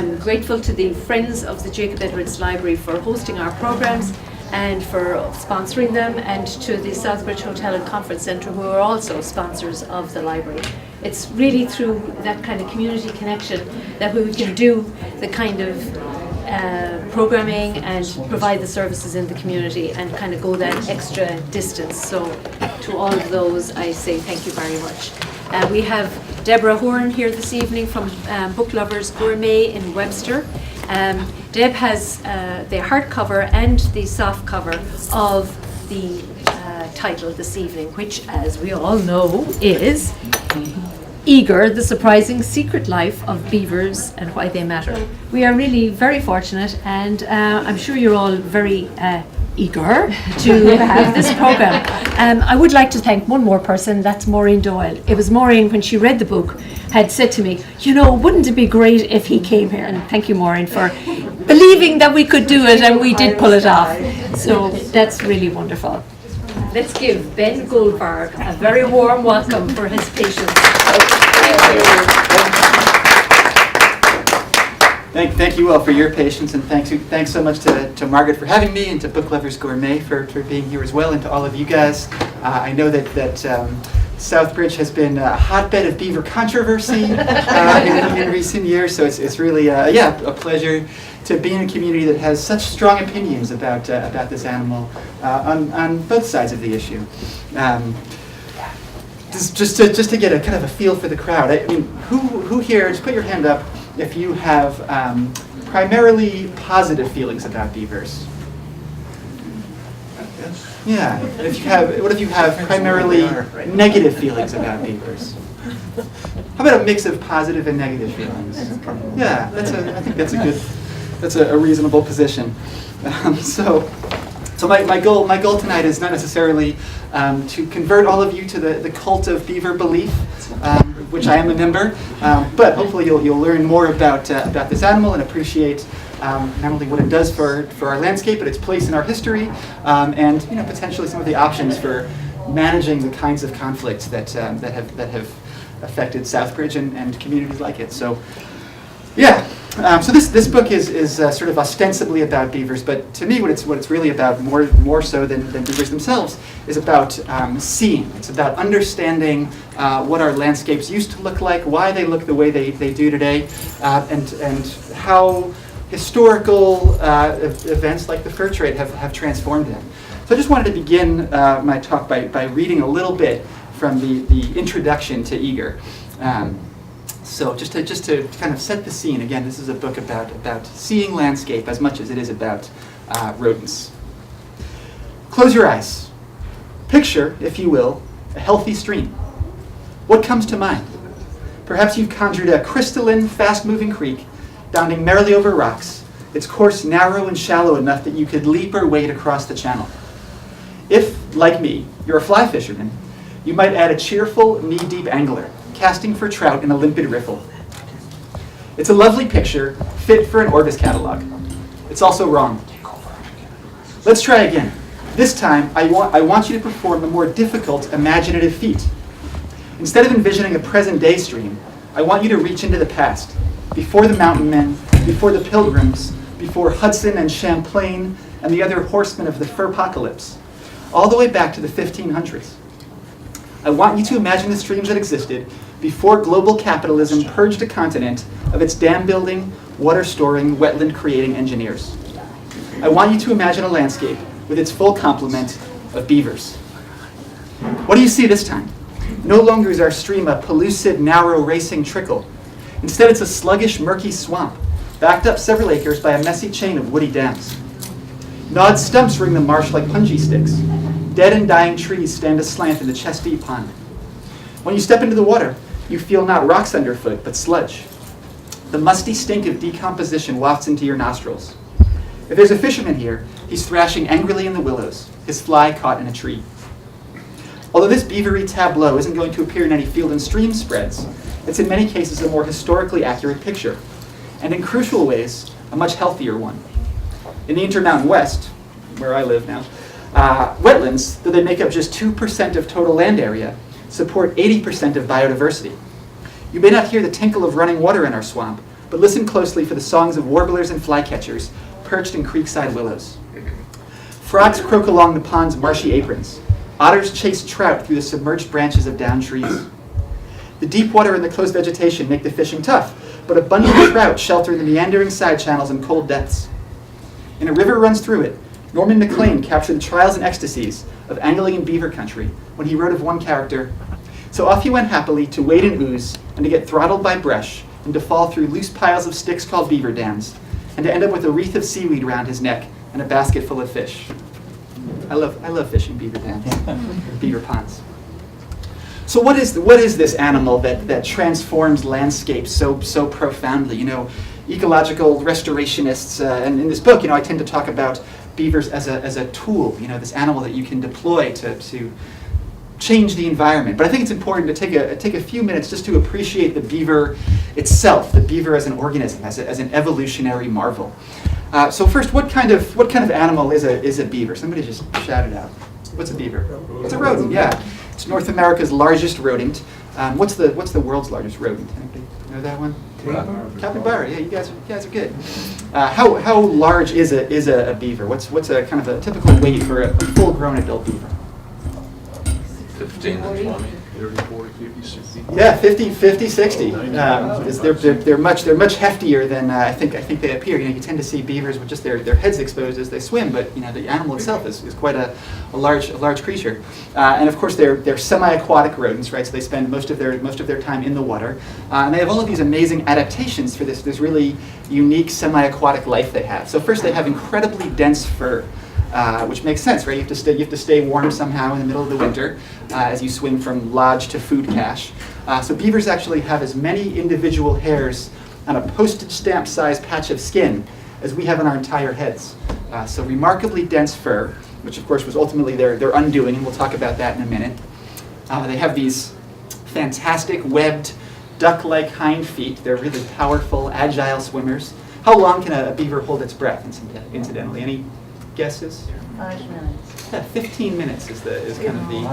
I'm grateful to the Friends of the Jacob Edwards Library for hosting our programs and for sponsoring them, and to the Southbridge Hotel and Conference Centre, who are also sponsors of the library. It's really through that kind of community connection that we can do the kind of programming and provide the services in the community and kind of go that extra distance. So to all of those, I say thank you very much. We have Deborah Horan here this evening from Booklovers Gourmet in Webster. Deb has the hardcover and the soft cover of the title this evening, which, as we all know, is Eager, the Surprising Secret Life of Beavers and Why They Matter. We are really very fortunate, and I'm sure you're all very eager to have this program. I would like to thank one more person, that's Maureen Doyle. It was Maureen, when she read the book, had said to me, you know, wouldn't it be great if he came here? And thank you, Maureen, for believing that we could do it, and we did pull it off. So that's really wonderful. Let's give Ben Goldfarb a very warm welcome for his patience. Thank you all for your patience, and thanks so much to Margaret for having me, and to Booklovers Gourmet for being here as well, and to all of you guys. I know that Southbridge has been a hotbed of beaver controversy in recent years, so it's really a pleasure to be in a community that has such strong opinions about this animal on both sides of the issue. Just to get a kind of a feel for the crowd, I mean, who here, just put your hand up if you have primarily positive feelings about beavers. Yeah. What if you have primarily negative feelings about beavers? How about a mix of positive and negative feelings? Yeah, I think that's a reasonable position. So my goal tonight is not necessarily to convert all of you to the cult of beaver belief, which I am a member, but hopefully you'll learn more about this animal and appreciate not only what it does for our landscape, but its place in our history, and potentially some of the options for managing the kinds of conflicts that have affected Southbridge and communities like it. So, yeah. So this book is sort of ostensibly about beavers, but to me, what it's really about, more so than beavers themselves, is about seeing. It's about understanding what our landscapes used to look like, why they look the way they do today, and how historical events like the fur trade have transformed them. So I just wanted to begin my talk by reading a little bit from the introduction to Eager. So just to kind of set the scene, again, this is a book about seeing landscape as much as it is about rodents. Close your eyes. Picture, if you will, a healthy stream. What comes to mind? Perhaps you've conjured a crystalline, fast-moving creek, bounding merrily over rocks, its course narrow and shallow enough that you could leap or wade across the channel. If, like me, you're a fly fisherman, you might add a cheerful, knee-deep angler, casting for trout in a limpid riffle. It's a lovely picture, fit for an Orbis catalog. It's also wrong. Let's try again. This time, I want you to perform a more difficult imaginative feat. Instead of envisioning a present-day stream, I want you to reach into the past, before the mountain men, before the pilgrims, before Hudson and Champlain and the other horsemen of the fur-apocalypse, all the way back to the 1500s. I want you to imagine the streams that existed before global capitalism purged a continent of its dam-building, water-storing, wetland-creating engineers. I want you to imagine a landscape with its full complement of beavers. What do you see this time? No longer is our stream a pellucid, narrow, racing trickle. Instead, it's a sluggish, murky swamp, backed up several acres by a messy chain of woody dams. Gnawed stumps ring the marsh like punji sticks. Dead and dying trees stand aslant in the chest-deep pond. When you step into the water, you feel not rocks underfoot, but sludge. The musty stink of decomposition wafts into your nostrils. If there's a fisherman here, he's thrashing angrily in the willows, his fly caught in a tree. Although this beavery tableau isn't going to appear in any field and stream spreads, it's in many cases a more historically accurate picture, and in crucial ways, a much healthier one. In the Intermountain West, where I live now, wetlands, though they make up just 2% of total land area, support 80% of biodiversity. You may not hear the tinkle of running water in our swamp, but listen closely for the songs of warblers and flycatchers perched in creekside willows. Frogs croak along the pond's marshy aprons. Otters chase trout through the submerged branches of downed trees. The deep water and the close vegetation make the fishing tough, but abundant trout shelter in the meandering side channels and cold depths. And a river runs through it. Norman Maclean captured the trials and ecstasies of angling in beaver country when he wrote of one character. So off he went happily to wade in ooze and to get throttled by brush and to fall through loose piles of sticks called beaver dams and to end up with a wreath of seaweed round his neck and a basket full of fish. I love fishing beaver dams, beaver ponds. So what is this animal that transforms landscapes so profoundly? You know, ecological restorationists, and in this book, you know, I tend to talk about beavers as a tool. You know, this animal that you can deploy to change the environment. But I think it's important to take a few minutes just to appreciate the beaver itself, the beaver as an organism, as an evolutionary marvel. So first, what kind of animal is a beaver? Somebody just shout it out. What's a beaver? It's a rodent. Yeah, it's North America's largest rodent. What's the world's largest rodent? Anybody know that one? Capybara. Yeah, you guys are good. How large is a beaver? What's a kind of a typical weight for a full-grown adult beaver? 15 to 20, 30, 40, 50, 60. Yeah, 50, 60. They're much heftier than I think they appear. You know, you tend to see beavers with just their heads exposed as they swim, but you know, the animal itself is quite a large creature. And of course, they're semi-aquatic rodents, right? So they spend most of their time in the water, and they have all of these amazing adaptations for this really unique semi-aquatic life they have. So first, they have incredibly dense fur. Which makes sense, right? You have to stay warm somehow in the middle of the winter as you swing from lodge to food cache. So beavers actually have as many individual hairs on a postage stamp sized patch of skin as we have on our entire heads. So remarkably dense fur, which of course was ultimately their undoing, and we'll talk about that in a minute. They have these fantastic webbed duck-like hind feet. They're really powerful, agile swimmers. How long can a beaver hold its breath, incidentally? Any guesses? 5 minutes. Yeah, 15 minutes is kind of the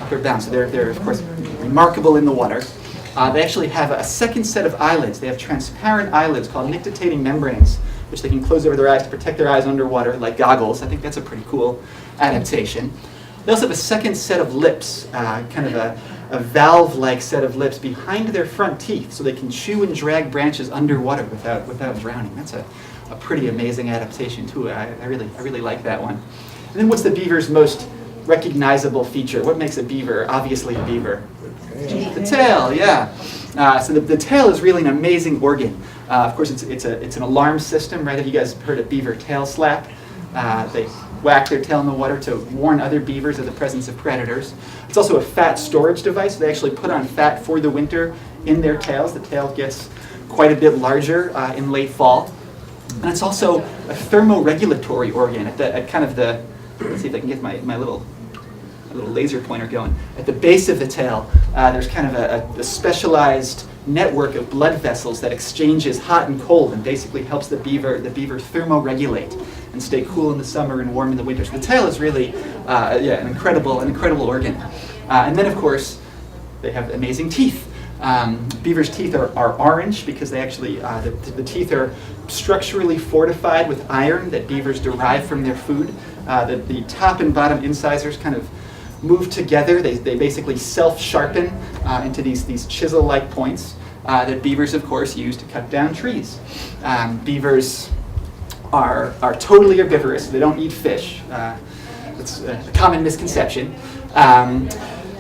upper bound. So they're of course remarkable in the water. They actually have a second set of eyelids. They have transparent eyelids called nictitating membranes, which they can close over their eyes to protect their eyes underwater, like goggles. I think that's a pretty cool adaptation. They also have a second set of lips, kind of a valve-like set of lips behind their front teeth, so they can chew and drag branches underwater without drowning. That's a pretty amazing adaptation too. I really like that one. And then what's the beaver's most recognizable feature? What makes a beaver obviously a beaver? The tail, yeah. So the tail is really an amazing organ. Of course, it's an alarm system, right? Have you guys heard of beaver tail slap? They whack their tail in the water to warn other beavers of the presence of predators. It's also a fat storage device. They actually put on fat for the winter in their tails. The tail gets quite a bit larger in late fall. And it's also a thermoregulatory organ at kind of the, let's see if I can get my little laser pointer going. At the base of the tail, there's kind of a specialized network of blood vessels that exchanges hot and cold and basically helps the beaver thermoregulate and stay cool in the summer and warm in the winter. So the tail is really an incredible organ. And then of course, they have amazing teeth. Beavers' teeth are orange because they actually, the teeth are structurally fortified with iron that beavers derive from their food. The top and bottom incisors kind of move together. They basically self-sharpen into these chisel-like points that beavers, of course, use to cut down trees. Beavers are totally herbivorous. They don't eat fish. It's a common misconception.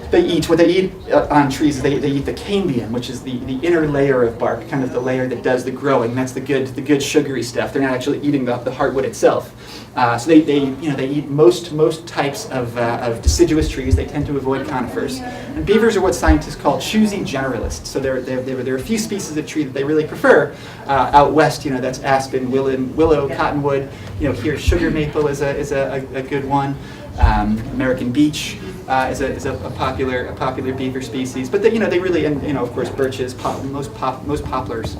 What they eat on trees is they eat the cambium, which is the inner layer of bark, kind of the layer that does the growing. That's the good sugary stuff. They're not actually eating the hardwood itself. So they eat most types of deciduous trees. They tend to avoid conifers. And beavers are what scientists call choosy generalists. So there are a few species of tree that they really prefer. Out west, that's aspen, willow, cottonwood. Here sugar maple is a good one. American beech is a popular beaver species, but they really, and of course birches, most poplars.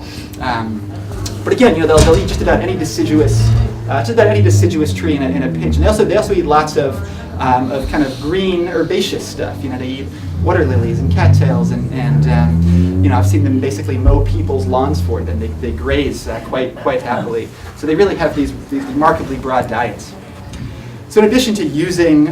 But again, they'll eat just about any deciduous tree in a pinch. And they also eat lots of of kind of green herbaceous stuff. You know, they eat water lilies and cattails, and you know, I've seen them basically mow people's lawns for them. They graze quite happily. So they really have these remarkably broad diets. So in addition to using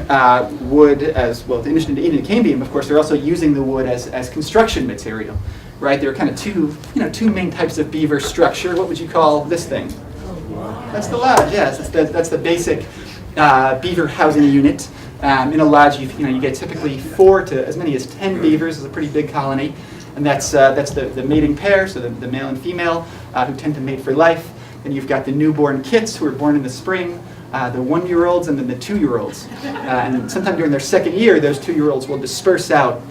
wood as, well, in addition to eating the cane beam, of course, they're also using the wood as construction material, right? There are kind of two main types of beaver structure. What would you call this thing? That's the lodge, yes. That's the basic beaver housing unit. In a lodge, you get typically 4 to as many as 10 beavers. It's a pretty big colony. And that's the mating pair, so the male and female, who tend to mate for life. And you've got the newborn kits who are born in the spring, the 1-year-olds, and then the 2-year-olds. And then sometime during their second year, those 2-year-olds will disperse out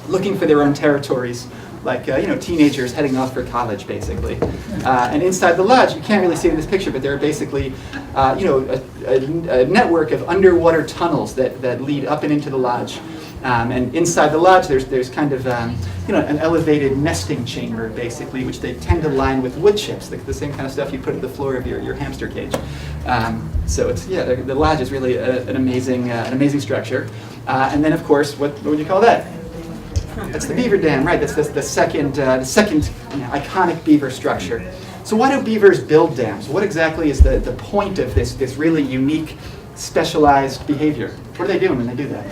looking for their own territories, like teenagers heading off for college, basically. And inside the lodge, you can't really see it in this picture, but there are basically a network of underwater tunnels that lead up and into the lodge. And inside the lodge, there's kind of an elevated nesting chamber, basically, which they tend to line with wood chips, the same kind of stuff you put in the floor of your hamster cage. So it's the lodge is really an amazing structure. And then, of course, what would you call that? That's the beaver dam, right? That's the second iconic beaver structure. So why do beavers build dams? What exactly is the point of this really unique, specialized behavior? What are they doing when they do that?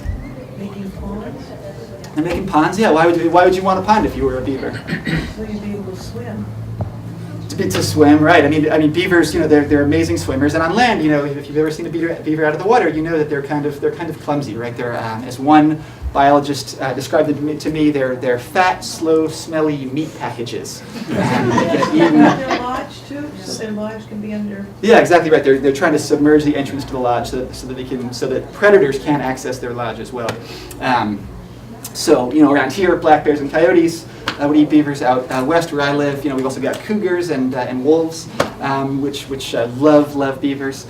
Making ponds, They're making ponds? Yeah, why would you want a pond if you were a beaver? so you'd be able to swim. To swim, right? I mean, beavers, they're amazing swimmers, and on land, if you've ever seen a beaver out of the water, you know that they're kind of clumsy, right? They're, as one biologist described them to me, they're fat, slow, smelly meat packages. They get eaten. Their lodge too, so their lodge can be under. Yeah, exactly right. They're trying to submerge the entrance to the lodge so that predators can't access their lodge as well. So around here, black bears and coyotes would eat beavers. Out west where I live, we've also got cougars and wolves, which love beavers.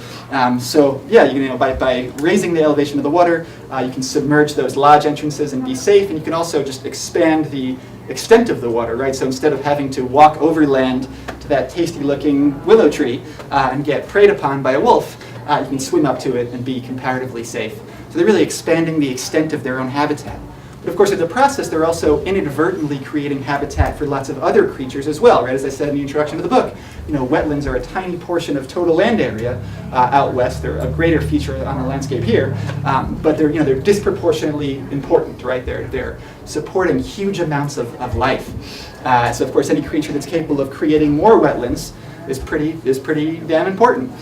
So yeah, by raising the elevation of the water, you can submerge those lodge entrances and be safe, and you can also just expand the extent of the water, right? So instead of having to walk overland to that tasty-looking willow tree and get preyed upon by a wolf, you can swim up to it and be comparatively safe. So they're really expanding the extent of their own habitat. But of course, in the process, they're also inadvertently creating habitat for lots of other creatures as well, right? As I said in the introduction to the book, wetlands are a tiny portion of total land area out west. They're a greater feature on the landscape here, but they're disproportionately important, right? They're supporting huge amounts of life. So of course, any creature that's capable of creating more wetlands is pretty damn important.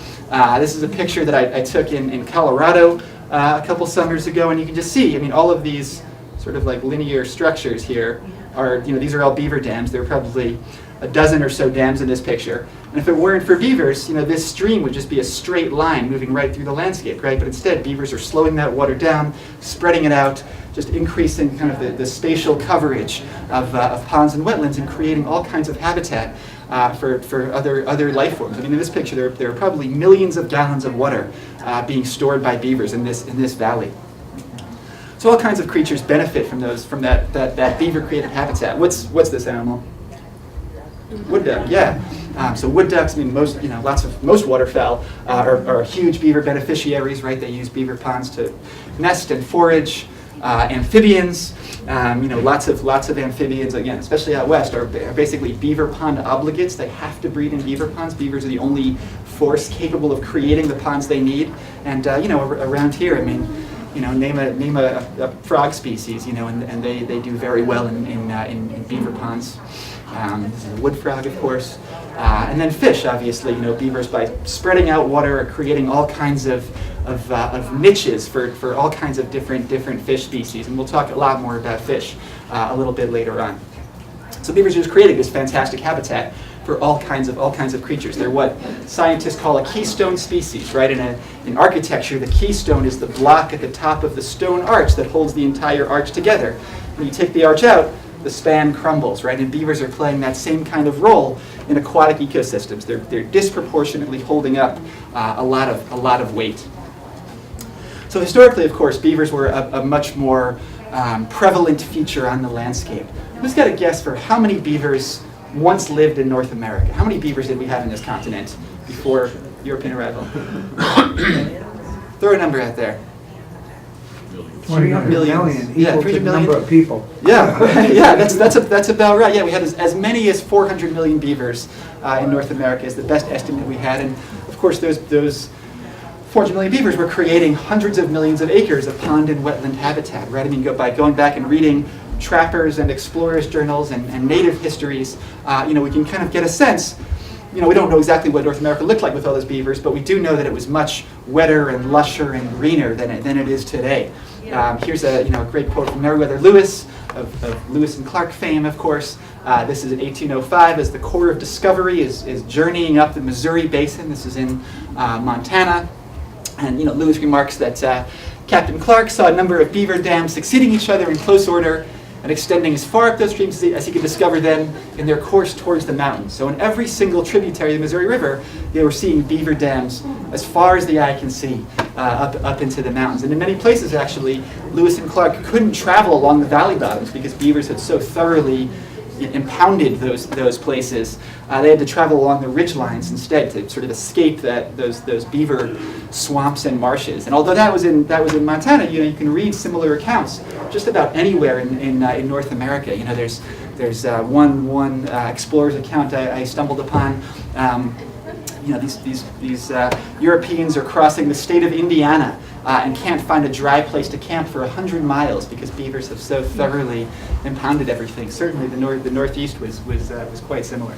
This is a picture that I took in Colorado a couple summers ago, and you can just see, all of these sort of like linear structures here are, these are all beaver dams. There are probably a dozen or so dams in this picture. And if it weren't for beavers, this stream would just be a straight line moving right through the landscape, right? But instead, beavers are slowing that water down, spreading it out, just increasing kind of the spatial coverage of ponds and wetlands, and creating all kinds of habitat for other life forms. In this picture, there are probably millions of gallons of water being stored by beavers in this valley. So all kinds of creatures benefit from that beaver-created habitat. What's this animal? Wood duck, yeah. So wood ducks, most waterfowl are huge beaver beneficiaries, right? They use beaver ponds to nest and forage. Amphibians, lots of amphibians, again, especially out west, are basically beaver pond obligates. They have to breed in beaver ponds. Beavers are the only force capable of creating the ponds they need. And around here, name a frog species, and they do very well in beaver ponds. This is a wood frog, of course. And then fish, obviously. Beavers, by spreading out water, are creating all kinds of niches for all kinds of different fish species. And we'll talk a lot more about fish a little bit later on. So beavers are just creating this fantastic habitat for all kinds of creatures. They're what scientists call a keystone species, right? In architecture, the keystone is the block at the top of the stone arch that holds the entire arch together. When you take the arch out, the span crumbles, right? And beavers are playing that same kind of role in aquatic ecosystems. They're disproportionately holding up a lot of weight. So historically, of course, beavers were a much more prevalent feature on the landscape. Who's got a guess for how many beavers once lived in North America? How many beavers did we have in this continent before European arrival? Throw a number out there. 300 million Yeah, equal 300 to the million. number of people. Yeah, yeah, that's about right. Yeah, we had as many as 400 million beavers in North America is the best estimate we had, and of course those 400 million beavers were creating hundreds of millions of acres of pond and wetland habitat. Right? I mean, by going back and reading trappers and explorers journals and native histories, we can kind of get a sense. We don't know exactly what North America looked like with all those beavers, but we do know that it was much wetter and lusher and greener than it is today. Here's a great quote from Meriwether Lewis of Lewis and Clark fame, of course. This is in 1805 as the Corps of Discovery is journeying up the Missouri Basin. This is in Montana. And Lewis remarks that Captain Clark saw a number of beaver dams succeeding each other in close order and extending as far up those streams as he could discover them in their course towards the mountains. So in every single tributary of the Missouri River, they were seeing beaver dams as far as the eye can see up into the mountains. And in many places, actually, Lewis and Clark couldn't travel along the valley bottoms because beavers had so thoroughly impounded those places. They had to travel along the ridge lines instead to sort of escape those beaver swamps and marshes. And although that was in Montana, you can read similar accounts just about anywhere in North America. There's one explorer's account I stumbled upon. These Europeans are crossing the state of Indiana and can't find a dry place to camp for 100 miles because beavers have so thoroughly impounded everything. Certainly the Northeast was quite similar.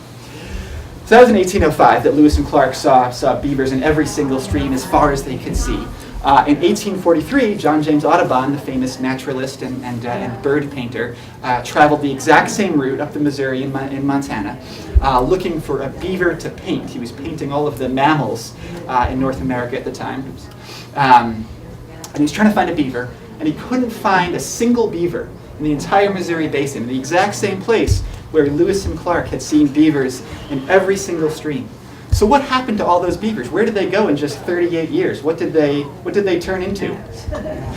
So that was in 1805 that Lewis and Clark saw beavers in every single stream as far as they could see. In 1843, John James Audubon, the famous naturalist and bird painter, traveled the exact same route up the Missouri in Montana, looking for a beaver to paint. He was painting all of the mammals in North America at the time. And he was trying to find a beaver, and he couldn't find a single beaver in the entire Missouri Basin, in the exact same place where Lewis and Clark had seen beavers in every single stream. So what happened to all those beavers? Where did they go in just 38 years? What did they turn into?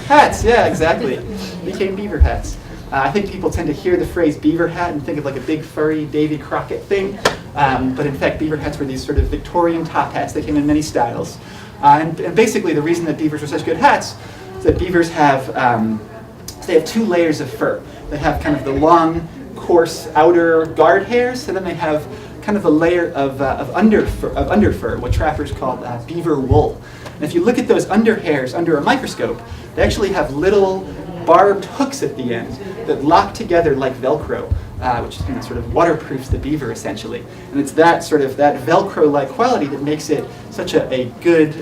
Hats, yeah, exactly. Became beaver hats. I think people tend to hear the phrase beaver hat and think of like a big furry Davy Crockett thing. But in fact, beaver hats were these sort of Victorian top hats. They came in many styles. And basically the reason that beavers were such good hats is that beavers have, they have two layers of fur. They have kind of the long, coarse outer guard hairs, and then they have kind of a layer of underfur, what trappers call beaver wool. And if you look at those under hairs under a microscope, they actually have little barbed hooks at the end that lock together like Velcro, which sort of waterproofs the beaver essentially. And it's that sort of that Velcro-like quality that makes it such a good,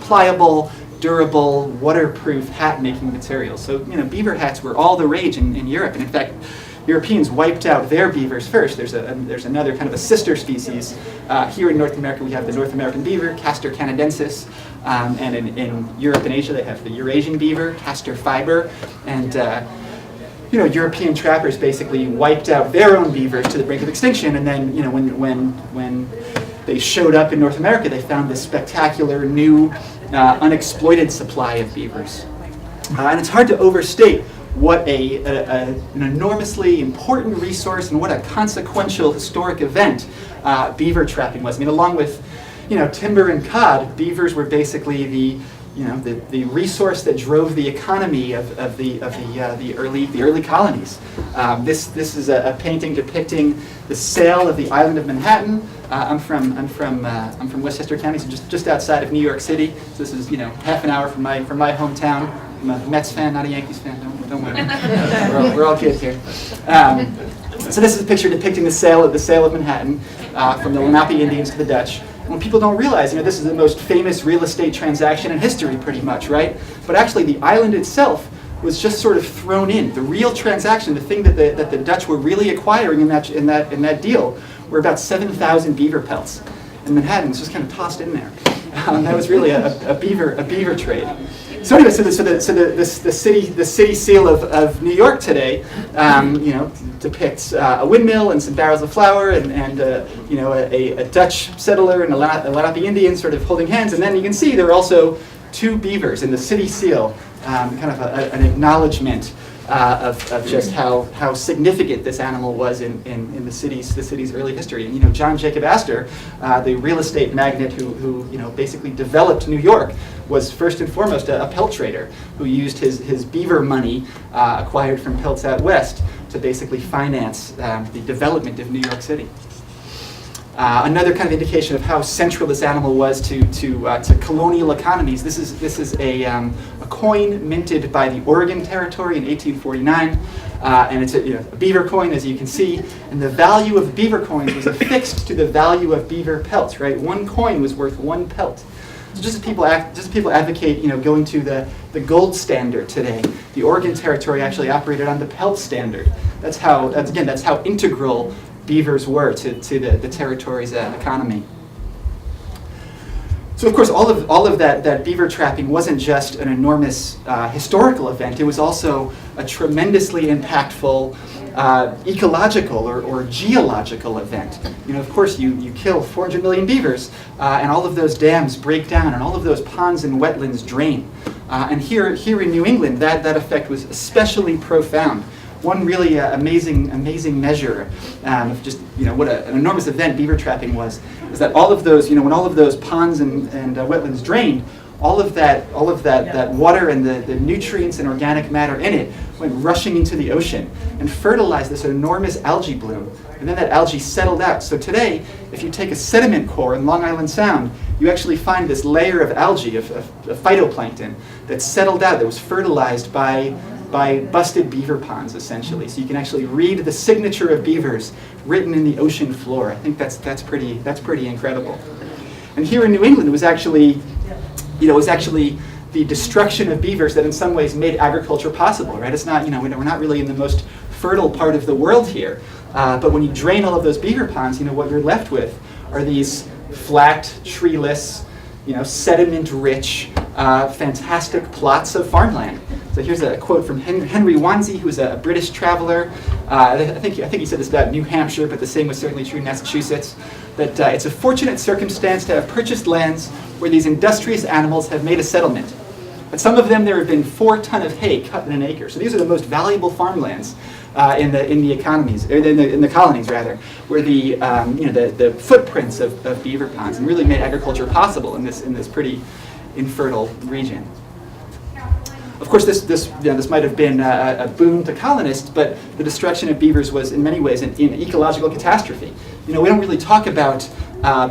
pliable, durable, waterproof hat-making material. So beaver hats were all the rage in Europe, and in fact, Europeans wiped out their beavers first. There's another kind of a sister species. Here in North America, we have the North American beaver, Castor canadensis, and in Europe and Asia, they have the Eurasian beaver, Castor fiber, and European trappers basically wiped out their own beavers to the brink of extinction, and then when they showed up in North America, they found this spectacular new unexploited supply of beavers. And it's hard to overstate what an enormously important resource and what a consequential historic event beaver trapping was. I mean, along with timber and cod, beavers were basically the resource that drove the economy of the early colonies. This is a painting depicting the sale of the island of Manhattan. I'm from Westchester County, so just outside of New York City. So this is half an hour from my hometown. I'm a Mets fan, not a Yankees fan. Don't worry. We're all kids here. So this is a picture depicting the sale of Manhattan from the Lenape Indians to the Dutch. And what people don't realize, this is the most famous real estate transaction in history, pretty much, right? But actually, the island itself was just sort of thrown in. The real transaction, the thing that the Dutch were really acquiring in that deal, were about 7,000 beaver pelts, and Manhattan was just kind of tossed in there. That was really a beaver trade. So anyway, the city seal of New York today, depicts a windmill and some barrels of flour and a Dutch settler and a Lenape Indian sort of holding hands, and then you can see there are also two beavers in the city seal kind of an acknowledgement of just how significant this animal was in the city's early history. And John Jacob Astor, the real estate magnate who basically developed New York, was first and foremost a pelt trader who used his beaver money acquired from pelts out west to basically finance the development of New York City. Another kind of indication of how central this animal was to colonial economies. This is a coin minted by the Oregon Territory in 1849, and it's a beaver coin, as you can see. And the value of beaver coins was affixed to the value of beaver pelts. Right, one coin was worth one pelt. So just as people advocate, going to the gold standard today, the Oregon Territory actually operated on the pelt standard. That's how integral beavers were to the territory's economy. So of course, all of that beaver trapping wasn't just an enormous historical event. It was also a tremendously impactful ecological or geological event. Of course, you kill 400 million beavers, and all of those dams break down, and all of those ponds and wetlands drain. And here in New England, that effect was especially profound. One really amazing measure of just what an enormous event beaver trapping was is that all of those when all of those ponds and wetlands drained, all of that water and the nutrients and organic matter in it went rushing into the ocean and fertilized this enormous algae bloom, and then that algae settled out. So today, if you take a sediment core in Long Island Sound, you actually find this layer of algae, of phytoplankton, that settled out, that was fertilized by busted beaver ponds, essentially. So you can actually read the signature of beavers written in the ocean floor. I think that's pretty incredible. And here in New England, it was actually the destruction of beavers that in some ways made agriculture possible, right? It's not, we're not really in the most fertile part of the world here, but when you drain all of those beaver ponds, what you're left with are these flat, treeless, sediment-rich, fantastic plots of farmland. So here's a quote from Henry Wandsey, who's a British traveler. I think he said this about New Hampshire, but the same was certainly true in Massachusetts. That it's a fortunate circumstance to have purchased lands where these industrious animals have made a settlement. At some of them there have been 4 tons of hay cut in an acre. So these are the most valuable farmlands in the economies, or in the colonies rather, where the footprints of beaver ponds and really made agriculture possible in this pretty infertile region. Of course, this might have been a boon to colonists, but the destruction of beavers was in many ways an ecological catastrophe. We don't really talk about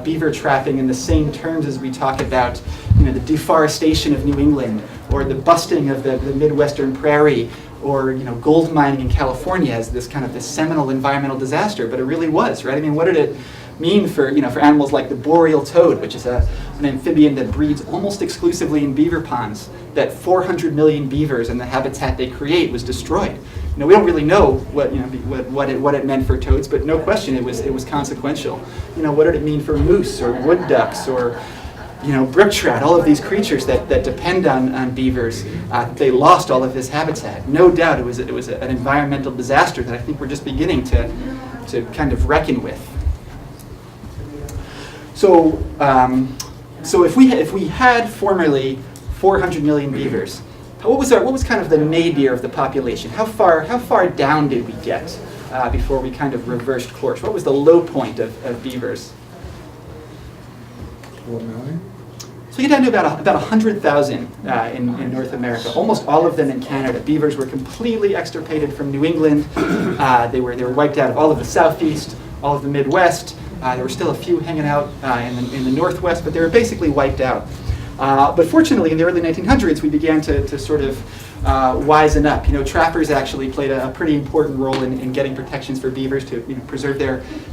beaver trapping in the same terms as we talk about the deforestation of New England, or the busting of the Midwestern prairie, or gold mining in California as this seminal environmental disaster. But it really was, right? What did it mean for animals like the boreal toad, which is an amphibian that breeds almost exclusively in beaver ponds? That 400 million beavers and the habitat they create was destroyed. We don't really know what it meant for toads, but no question it was consequential. What did it mean for moose or wood ducks or brook trout? All of these creatures that depend on beavers, they lost all of this habitat. No doubt it was an environmental disaster that I think we're just beginning to kind of reckon with. So if we had formerly 400 million beavers, what was kind of the nadir of the population? How far down did we get before we kind of reversed course? What was the low point of beavers? 4 million? So we get down to about 100,000 in North America. Almost all of them in Canada. Beavers were completely extirpated from New England. They were wiped out of all of the Southeast, all of the Midwest. There were still a few hanging out in the Northwest, but they were basically wiped out. But fortunately, in the early 1900s, we began to sort of wisen up. Trappers actually played a pretty important role in getting protections for beavers to preserve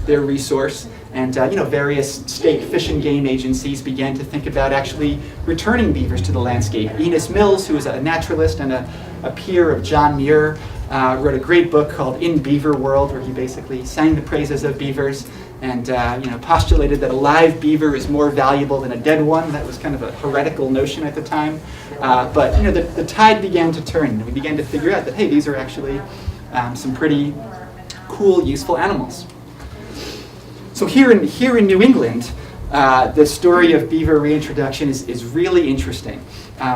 their resource. And various state fish and game agencies began to think about actually returning beavers to the landscape. Enos Mills, who was a naturalist and a peer of John Muir, wrote a great book called In Beaver World, where he basically sang the praises of beavers and postulated that a live beaver is more valuable than a dead one. That was kind of a heretical notion at the time. But the tide began to turn, and we began to figure out that, hey, these are actually some pretty cool, useful animals. So here in New England, the story of beaver reintroduction is really interesting.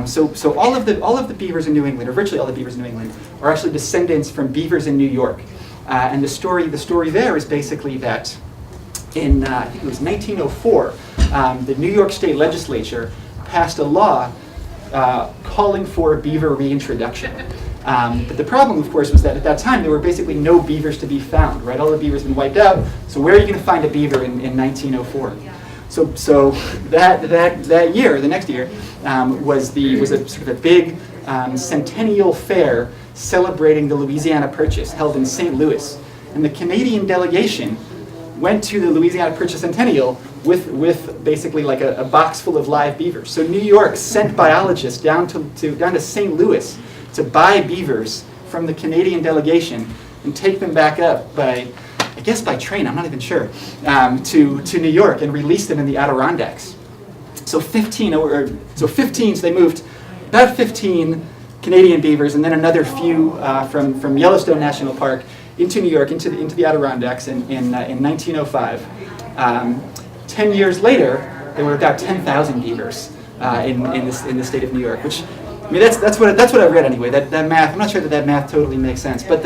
So all of the beavers in New England, or virtually all the beavers in New England, are actually descendants from beavers in New York. And the story there is basically that in I think it was 1904, the New York State Legislature passed a law calling for beaver reintroduction. But the problem, of course, was that at that time there were basically no beavers to be found. Right, all the beavers had been wiped out. So where are you going to find a beaver in 1904? So that year, the next year, was a sort of a big centennial fair celebrating the Louisiana Purchase held in St. Louis, and the Canadian delegation went to the Louisiana Purchase Centennial with basically like a box full of live beavers. So New York sent biologists down to St. Louis to buy beavers from the Canadian delegation and take them back up by train, I'm not even sure, to New York and release them in the Adirondacks. So they moved about 15 Canadian beavers and then another few from Yellowstone National Park into New York, into the Adirondacks in 1905. 10 years later, there were about 10,000 beavers in the state of New York, which, I mean, that's what I've read anyway. That math, I'm not sure that math totally makes sense, but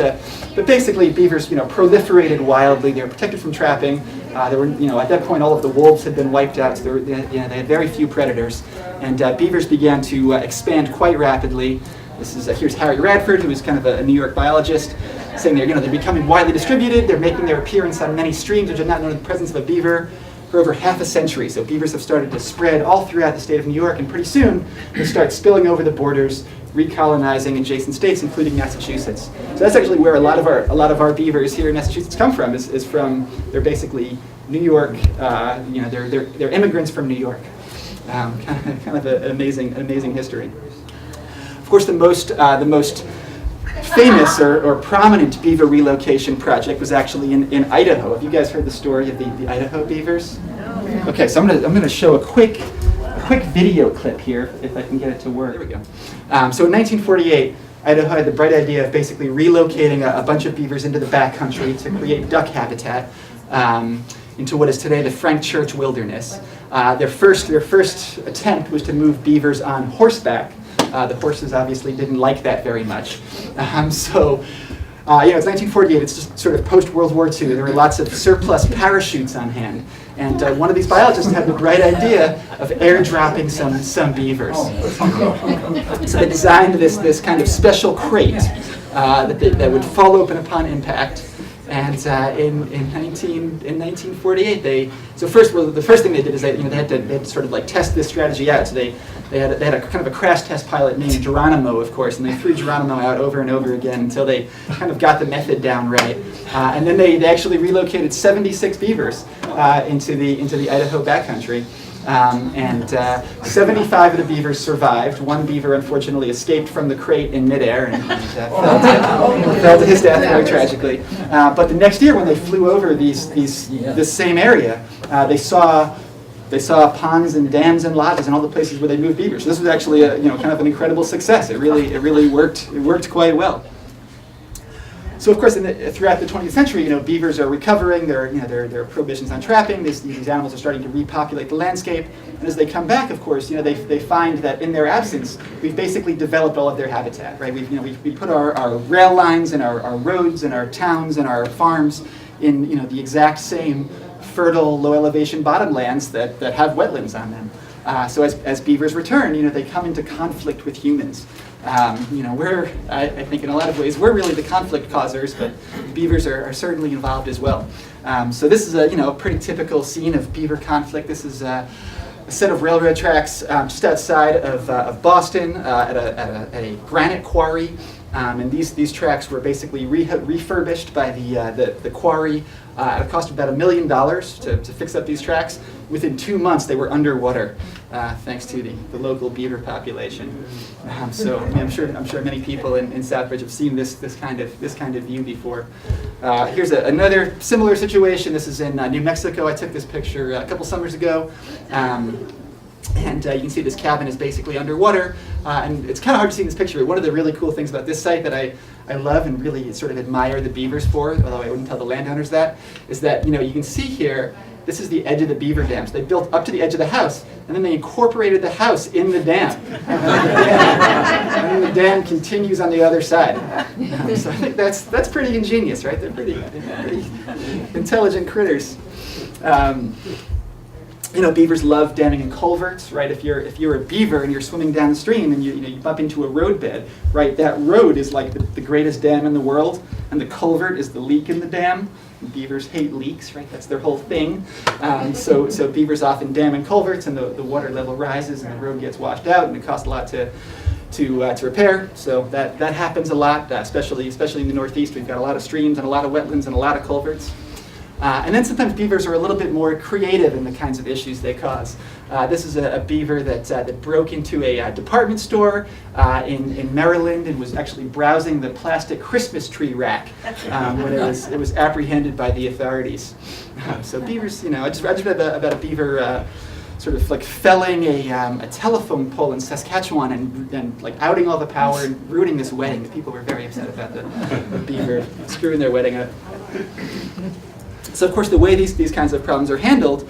basically beavers, proliferated wildly. They were protected from trapping. There were, at that point, all of the wolves had been wiped out, so they had very few predators, and beavers began to expand quite rapidly. Here's Harry Radford, who was kind of a New York biologist, saying they're becoming widely distributed. They're making their appearance on many streams which had not known the presence of a beaver for over half a century. So beavers have started to spread all throughout the state of New York, and pretty soon they start spilling over the borders, recolonizing adjacent states, including Massachusetts. So that's actually where a lot of our beavers here in Massachusetts come from. Is from, they're basically New York. They're immigrants from New York. Kind of an amazing history. Of course, the most famous or prominent beaver relocation project was actually in Idaho. Have you guys heard the story of the Idaho beavers? No. Okay, so I'm gonna show a quick video clip here, if I can get it to work. There we go. So in 1948, Idaho had the bright idea of basically relocating a bunch of beavers into the backcountry to create duck habitat into what is today the Frank Church Wilderness. Their first attempt was to move beavers on horseback. The horses obviously didn't like that very much. It's 1948, it's just sort of post-World War II. There were lots of surplus parachutes on hand. And one of these biologists had the bright idea of airdropping some beavers. So they designed this kind of special crate that would fall open upon impact. And in 1948, the first thing they did is they had to sort of like test this strategy out. So they had a kind of a crash test pilot named Geronimo, of course, and they flew Geronimo out over and over again until they kind of got the method down right. And then they actually relocated 76 beavers into the Idaho backcountry. 75 of the beavers survived. One beaver unfortunately escaped from the crate in midair and fell to his death very tragically. But the next year, when they flew over this same area, they saw ponds and dams and lodges and all the places where they moved beavers. So this was actually kind of an incredible success. It really worked. It worked quite well. So of course, throughout the 20th century, beavers are recovering. There are prohibitions on trapping. These animals are starting to repopulate the landscape. And as they come back, of course, they find that in their absence, we've basically developed all of their habitat. Right? We put our rail lines and our roads and our towns and our farms in the exact same fertile, low elevation bottomlands that have wetlands on them. So as beavers return, they come into conflict with humans. I think in a lot of ways, we're really the conflict causers, but beavers are certainly involved as well. So this is a pretty typical scene of beaver conflict. This is a set of railroad tracks just outside of Boston at a granite quarry. And these tracks were basically refurbished by the quarry at a cost of about $1 million to fix up these tracks. Within 2 months, they were underwater, thanks to the local beaver population. So I'm sure many people in Southbridge have seen this kind of view before. Here's another similar situation. This is in New Mexico. I took this picture a couple summers ago. And you can see this cabin is basically underwater, and it's kind of hard to see in this picture, but one of the really cool things about this site that I love and really sort of admire the beavers for, although I wouldn't tell the landowners that, is that you can see here This is the edge of the beaver dam. So they built up to the edge of the house, and then they incorporated the house in the dam. And then the dam continues on the other side. So I think that's pretty ingenious, right? They're pretty intelligent critters. Beavers love damming in culverts, right? If you're a beaver and you're swimming down the stream and you bump into a roadbed, right? That road is like the greatest dam in the world, and the culvert is the leak in the dam. Beavers hate leaks, right? That's their whole thing. So beavers often dam in culverts, and the water level rises, and the road gets washed out, and it costs a lot to repair. So that happens a lot, especially in the Northeast. We've got a lot of streams and a lot of wetlands and a lot of culverts. And then sometimes beavers are a little bit more creative in the kinds of issues they cause. This is a beaver that broke into a department store in Maryland and was actually browsing the plastic Christmas tree rack when it was apprehended by the authorities. So beavers, I just read about a beaver sort of like felling a telephone pole in Saskatchewan and like outing all the power and ruining this wedding. The people were very upset about the beaver screwing their wedding up. So of course, the way these kinds of problems are handled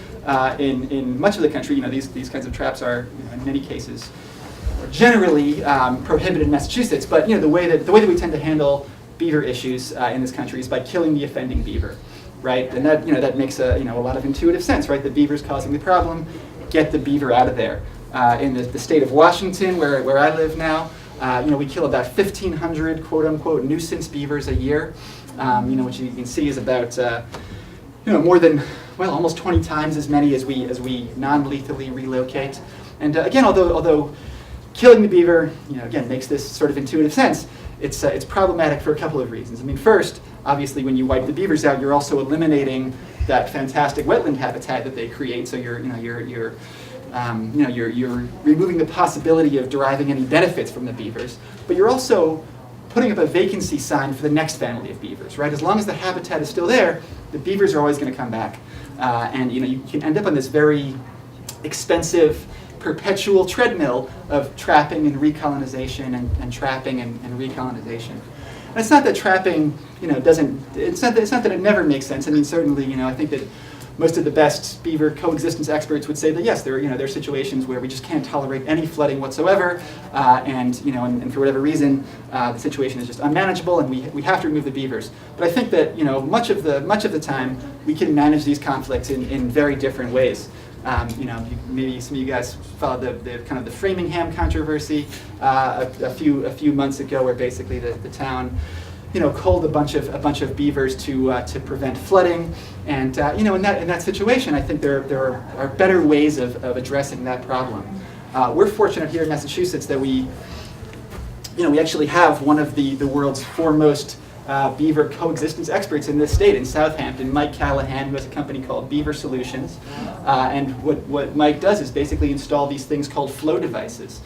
in much of the country, these kinds of traps are in many cases generally prohibited in Massachusetts. But the way that we tend to handle beaver issues in this country is by killing the offending beaver, right? And that makes a lot of intuitive sense, right? The beaver's causing the problem, get the beaver out of there. In the state of Washington, where I live now, we kill about 1,500 quote unquote nuisance beavers a year, which you can see is about more than, almost 20 times as many as we non-lethally relocate. And again, although killing the beaver, again, makes this sort of intuitive sense, it's problematic for a couple of reasons. I mean, first, obviously, when you wipe the beavers out, you're also eliminating that fantastic wetland habitat that they create. So you're removing the possibility of deriving any benefits from the beavers, but you're also putting up a vacancy sign for the next family of beavers, right? As long as the habitat is still there, the beavers are always going to come back. And you can end up on this very expensive, perpetual treadmill of trapping and recolonization and trapping and recolonization. And it's not that trapping, it's not that it never makes sense. I mean, certainly, I think that most of the best beaver coexistence experts would say that yes, there are situations where we just can't tolerate any flooding whatsoever, and for whatever reason, the situation is just unmanageable, and we have to remove the beavers. But I think that much of the time we can manage these conflicts in very different ways. Maybe some of you guys followed the kind of the Framingham controversy a few months ago, where basically the town culled a bunch of beavers to prevent flooding, and in that situation, I think there are better ways of addressing that problem. We're fortunate here in Massachusetts that we actually have one of the world's foremost beaver coexistence experts in this state, in Southampton, Mike Callahan, who has a company called Beaver Solutions. And what Mike does is basically install these things called flow devices.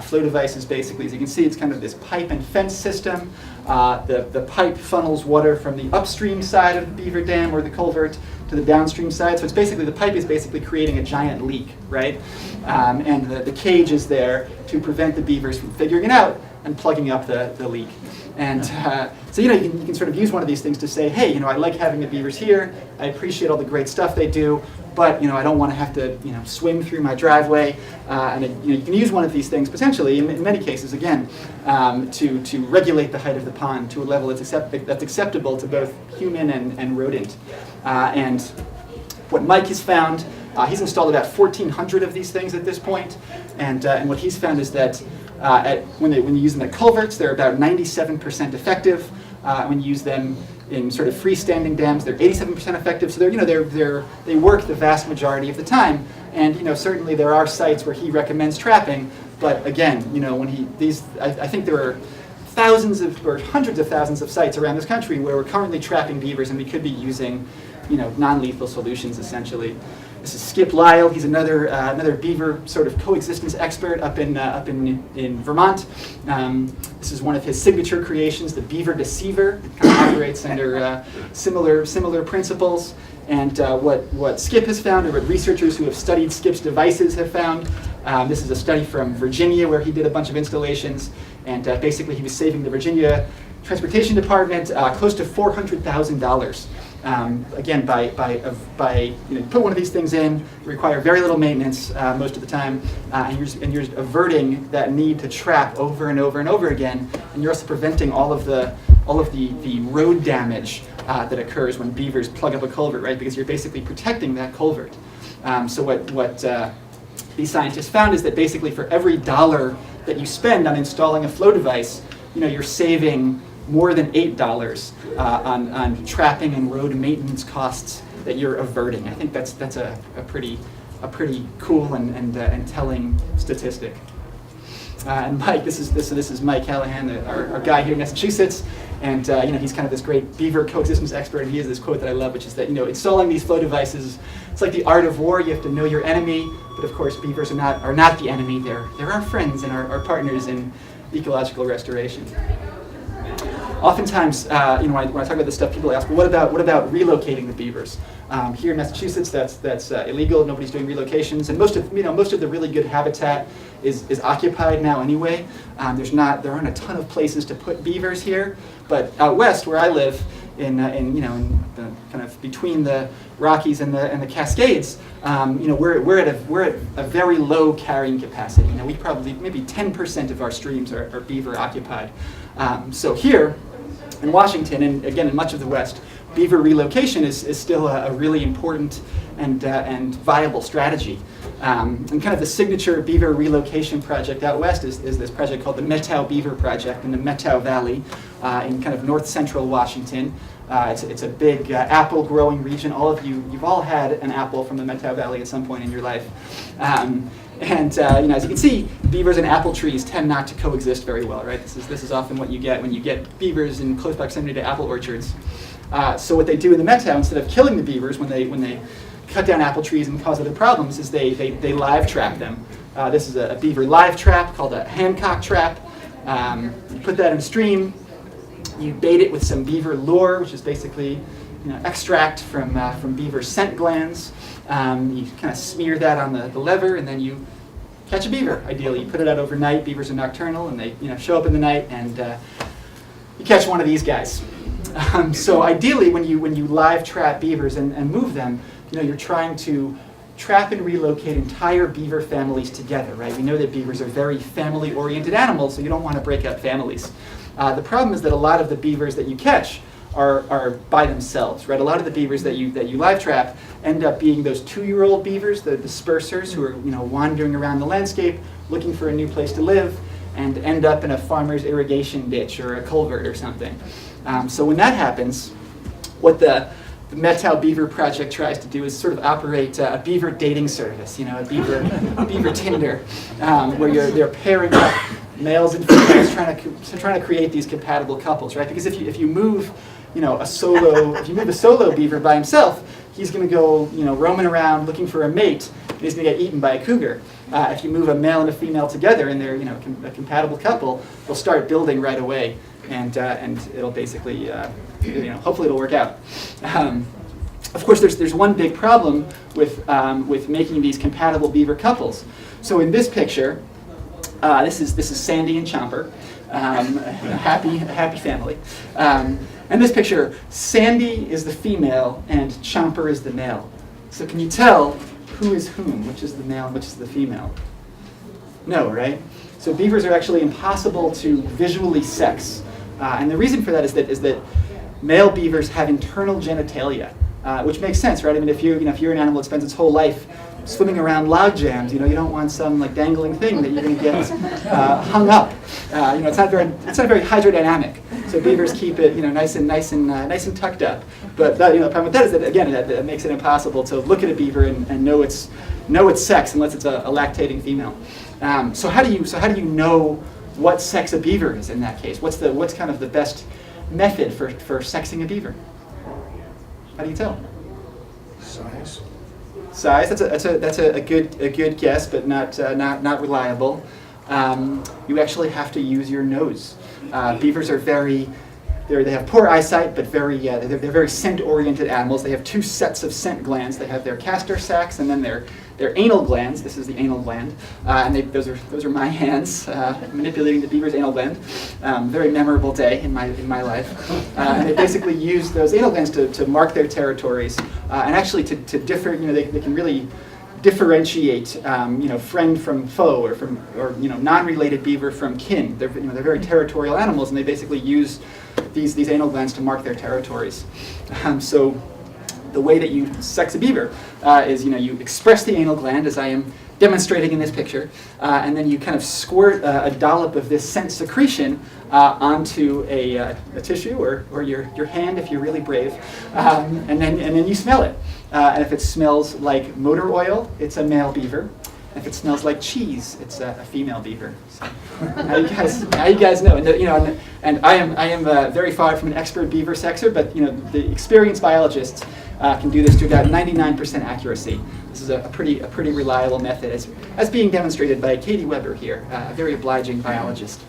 Flow devices basically, as you can see, it's kind of this pipe and fence system. The pipe funnels water from the upstream side of the beaver dam or the culvert to the downstream side. So it's basically, the pipe is basically creating a giant leak, right? And the cage is there to prevent the beavers from figuring it out and plugging up the leak. And so you can sort of use one of these things to say, hey, I like having the beavers here. I appreciate all the great stuff they do, but I don't want to have to swim through my driveway. And you can use one of these things potentially, in many cases, again, to regulate the height of the pond to a level that's acceptable to both human and rodent. And what Mike has found, he's installed about 1,400 of these things at this point, and what he's found is that when you use them at culverts, they're about 97% effective. When you use them in sort of freestanding dams, they're 87% effective. So they work the vast majority of the time. And certainly there are sites where he recommends trapping. But again, I think there are thousands or hundreds of thousands of sites around this country where we're currently trapping beavers, and we could be using non-lethal solutions essentially. This is Skip Lyle. He's another beaver sort of coexistence expert up in Vermont. This is one of his signature creations, the Beaver Deceiver. It kind of operates under similar principles. And what Skip has found, or what researchers who have studied Skip's devices have found, this is a study from Virginia where he did a bunch of installations, and basically he was saving the Virginia Transportation Department close to $400,000 Again, by put one of these things in, require very little maintenance most of the time, and you're averting that need to trap over and over and over again, and you're also preventing all of the road damage that occurs when beavers plug up a culvert, right? Because you're basically protecting that culvert. So what these scientists found is that basically for every $1 that you spend on installing a flow device, you're saving more than $8 on trapping and road maintenance costs that you're averting. I think that's a pretty cool and telling statistic. And Mike, this is Mike Callahan, our guy here in Massachusetts, and he's kind of this great beaver coexistence expert. And he has this quote that I love, which is that installing these flow devices, it's like the art of war. You have to know your enemy, but of course beavers are not the enemy. They're our friends and our partners in ecological restoration. Oftentimes, when I talk about this stuff, people ask, well, what about relocating the beavers? Here in Massachusetts, that's illegal. Nobody's doing relocations, and most of the really good habitat is occupied now anyway. There aren't a ton of places to put beavers here, but out west where I live, in the kind of between the Rockies and the Cascades, we're at a very low carrying capacity. We probably maybe 10% of our streams are beaver occupied. So here in Washington, and again in much of the West, beaver relocation is still a really important and viable strategy. And kind of the signature beaver relocation project out west is this project called the Methow Beaver Project in the Methow Valley in kind of north central Washington. It's a big apple growing region. You've all had an apple from the Methow Valley at some point in your life. And as you can see, beavers and apple trees tend not to coexist very well, right? This is often what you get when you get beavers in close proximity to apple orchards. So what they do in the Methow, instead of killing the beavers when they cut down apple trees and cause other problems, is they live trap them. This is a beaver live trap called a Hancock trap. You put that in a stream. You bait it with some beaver lure, which is basically extract from beaver scent glands. You kind of smear that on the lever, and then you catch a beaver. Ideally, you put it out overnight. Beavers are nocturnal, and they show up in the night, and you catch one of these guys. So ideally, when you live trap beavers and move them, you're trying to trap and relocate entire beaver families together, right? We know that beavers are very family-oriented animals, so you don't want to break up families. The problem is that a lot of the beavers that you catch are by themselves, right? A lot of the beavers that you live trap end up being those 2-year-old beavers, the dispersers, who are wandering around the landscape looking for a new place to live, and end up in a farmer's irrigation ditch or a culvert or something. So when that happens, what the Methow Beaver Project tries to do is sort of operate a beaver dating service, a beaver Tinder, where they're pairing up males and females trying to create these compatible couples, right? Because if you move a solo beaver by himself, he's going to go roaming around looking for a mate, and he's going to get eaten by a cougar. If you move a male and a female together and they're a compatible couple, they'll start building right away, and it'll basically hopefully it'll work out. Of course, there's one big problem with making these compatible beaver couples. So in this picture, this is Sandy and Chomper, a happy family. In this picture, Sandy is the female and Chomper is the male. So can you tell who is whom, which is the male and which is the female? No, right? So beavers are actually impossible to visually sex. And the reason for that is that male beavers have internal genitalia, which makes sense, right? I mean, if you're an animal that spends its whole life swimming around log jams, you don't want some dangling thing that you're going to get hung up. It's not very hydrodynamic. So beavers keep it nice and tucked up. But the problem with that is that again that makes it impossible to look at a beaver and know its sex unless it's a lactating female. So how do you know what sex a beaver is in that case? What's kind of the best method for sexing a beaver? How do you tell? Size. That's a good guess, but not reliable. You actually have to use your nose. Beavers are they have poor eyesight, but they're very scent-oriented animals. They have 2 sets of scent glands. They have their castor sacs and then their their anal glands. This is the anal gland, and those are my hands manipulating the beaver's anal gland. Very memorable day in my life. And they basically use those anal glands to mark their territories, and actually to differ. They can really differentiate, friend from foe, or non-related beaver from kin. They're very territorial animals, and they basically use these anal glands to mark their territories. So the way that you sex a beaver is, you express the anal gland, as I am demonstrating in this picture, and then you kind of squirt a dollop of this scent secretion onto a tissue or your hand if you're really brave, and then you smell it. And if it smells like motor oil, it's a male beaver. If it smells like cheese, it's a female beaver. So now you guys know. And I am very far from an expert beaver sexer, but the experienced biologists can do this to about 99% accuracy. This is a pretty reliable method, as being demonstrated by Katie Weber here, a very obliging biologist.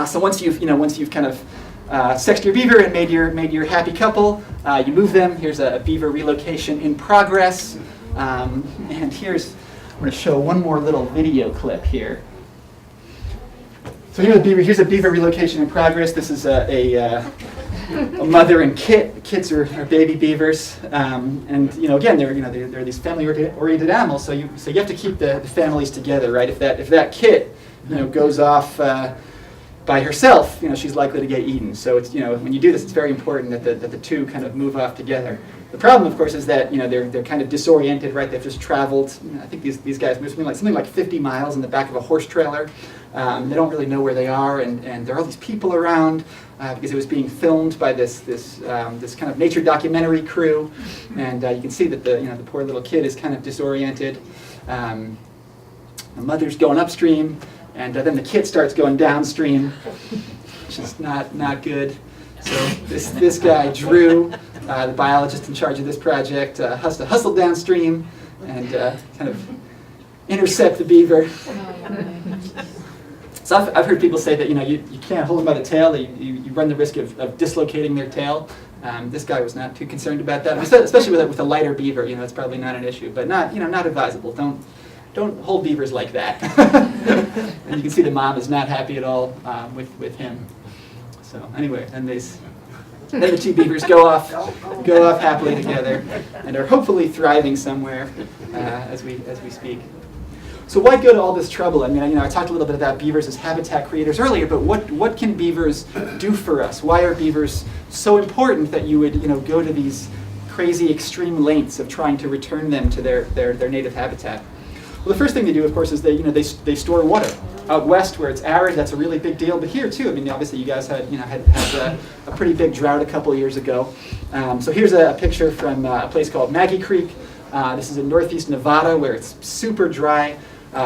So once you've kind of sexed your beaver and made your happy couple, you move them. Here's a beaver relocation in progress, and I'm going to show one more little video clip here. So here's a beaver relocation in progress. This is a mother and kit. Kits are baby beavers, and again they're these family-oriented animals. So you have to keep the families together, right? If that kit goes off by herself, she's likely to get eaten. So it's when you do this, it's very important that the two kind of move off together. The problem, of course, is that they're kind of disoriented, right? They've just traveled. I think these guys moved something like 50 miles in the back of a horse trailer. They don't really know where they are, and there are all these people around because it was being filmed by this kind of nature documentary crew, and you can see that the poor little kid is kind of disoriented. The mother's going upstream, and then the kid starts going downstream, which is not good. So this guy, Drew, the biologist in charge of this project, has to hustle downstream and kind of intercept the beaver. So I've heard people say that you can't hold them by the tail; that you run the risk of dislocating their tail. This guy was not too concerned about that, especially with a lighter beaver. It's probably not an issue, but not advisable. Don't hold beavers like that. And you can see the mom is not happy at all with him. So anyway, then the two beavers go off happily together, and are hopefully thriving somewhere as we speak. So why go to all this trouble? I mean, I talked a little bit about beavers as habitat creators earlier, but what can beavers do for us? Why are beavers so important that you would go to these crazy extreme lengths of trying to return them to their native habitat? Well, the first thing they do, of course, is they store water. Out west, where it's arid, that's a really big deal. But here too, I mean, obviously, you guys had a pretty big drought a couple of years ago. So here's a picture from a place called Maggie Creek. This is in northeast Nevada, where it's super dry.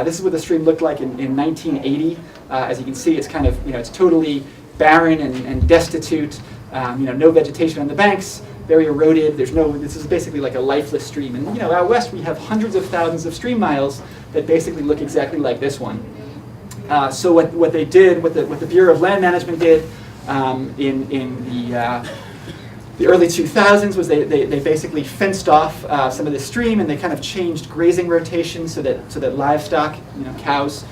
This is what the stream looked like in 1980. As you can see, it's kind of it's totally barren and destitute. No vegetation on the banks. Very eroded. This is basically like a lifeless stream. And out west we have hundreds of thousands of stream miles that basically look exactly like this one. So what they did, what the Bureau of Land Management did in the early 2000s was they basically fenced off some of the stream, and they kind of changed grazing rotation so that livestock, cows,